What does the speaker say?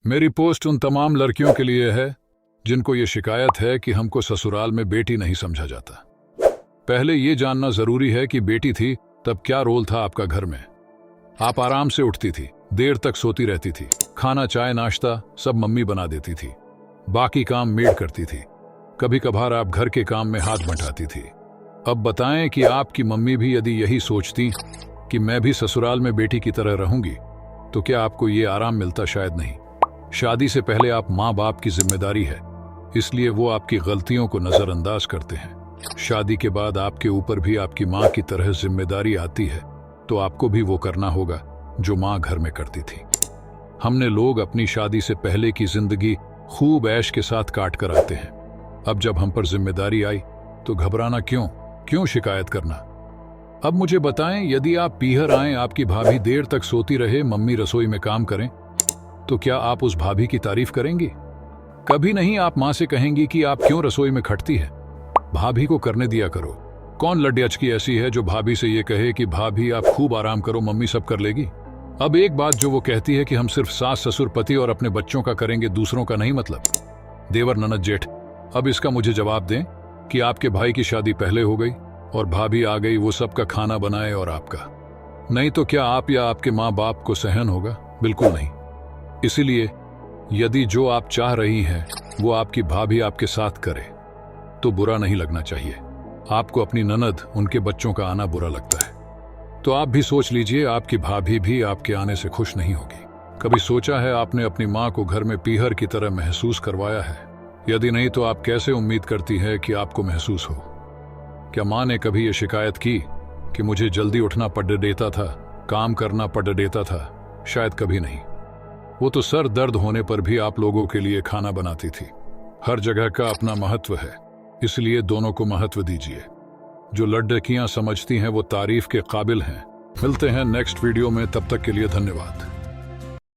मेरी पोस्ट उन तमाम लड़कियों के लिए है जिनको ये शिकायत है कि हमको ससुराल में बेटी नहीं समझा जाता। पहले ये जानना जरूरी है कि बेटी थी तब क्या रोल था आपका घर में। आप आराम से उठती थी, देर तक सोती रहती थी, खाना चाय नाश्ता सब मम्मी बना देती थी, बाकी काम मेड करती थी। कभी कभार आप घर के काम में हाथ बंटाती थी। अब बताएं कि आपकी मम्मी भी यदि यही सोचती कि मैं भी ससुराल में बेटी की तरह रहूंगी तो क्या आपको ये आराम मिलता? शायद नहीं। शादी से पहले आप माँ बाप की जिम्मेदारी है, इसलिए वो आपकी गलतियों को नजरअंदाज करते हैं। शादी के बाद आपके ऊपर भी आपकी माँ की तरह जिम्मेदारी आती है, तो आपको भी वो करना होगा जो माँ घर में करती थी। हमने लोग अपनी शादी से पहले की जिंदगी खूब ऐश के साथ काट कर आते हैं। अब जब हम पर जिम्मेदारी आई तो घबराना क्यों शिकायत करना? अब मुझे बताएं, यदि आप पीहर आए, आपकी भाभी देर तक सोती रहे, मम्मी रसोई में काम करें, तो क्या आप उस भाभी की तारीफ करेंगी? कभी नहीं। आप माँ से कहेंगी कि आप क्यों रसोई में खटती है, भाभी को करने दिया करो। कौन लड्डच की ऐसी है जो भाभी से ये कहे कि भाभी आप खूब आराम करो, मम्मी सब कर लेगी? अब एक बात जो वो कहती है कि हम सिर्फ सास ससुर पति और अपने बच्चों का करेंगे, दूसरों का नहीं, मतलब देवर ननद जेठ। अब इसका मुझे जवाब दें कि आपके भाई की शादी पहले हो गई और भाभी आ गई, वो सबका खाना बनाए और आपका नहीं, तो क्या आप या आपके माँ बाप को सहन होगा? बिल्कुल नहीं। इसीलिए यदि जो आप चाह रही हैं वो आपकी भाभी आपके साथ करे तो बुरा नहीं लगना चाहिए। आपको अपनी ननद, उनके बच्चों का आना बुरा लगता है, तो आप भी सोच लीजिए आपकी भाभी भी आपके आने से खुश नहीं होगी। कभी सोचा है आपने अपनी माँ को घर में पीहर की तरह महसूस करवाया है? यदि नहीं तो आप कैसे उम्मीद करती है कि आपको महसूस हो? क्या माँ ने कभी ये शिकायत की कि मुझे जल्दी उठना पड़ देता था, काम करना पड़ देता था? शायद कभी नहीं। वो तो सर दर्द होने पर भी आप लोगों के लिए खाना बनाती थी। हर जगह का अपना महत्व है, इसलिए दोनों को महत्व दीजिए। जो लड़कियां समझती हैं वो तारीफ के काबिल हैं। मिलते हैं नेक्स्ट वीडियो में, तब तक के लिए धन्यवाद।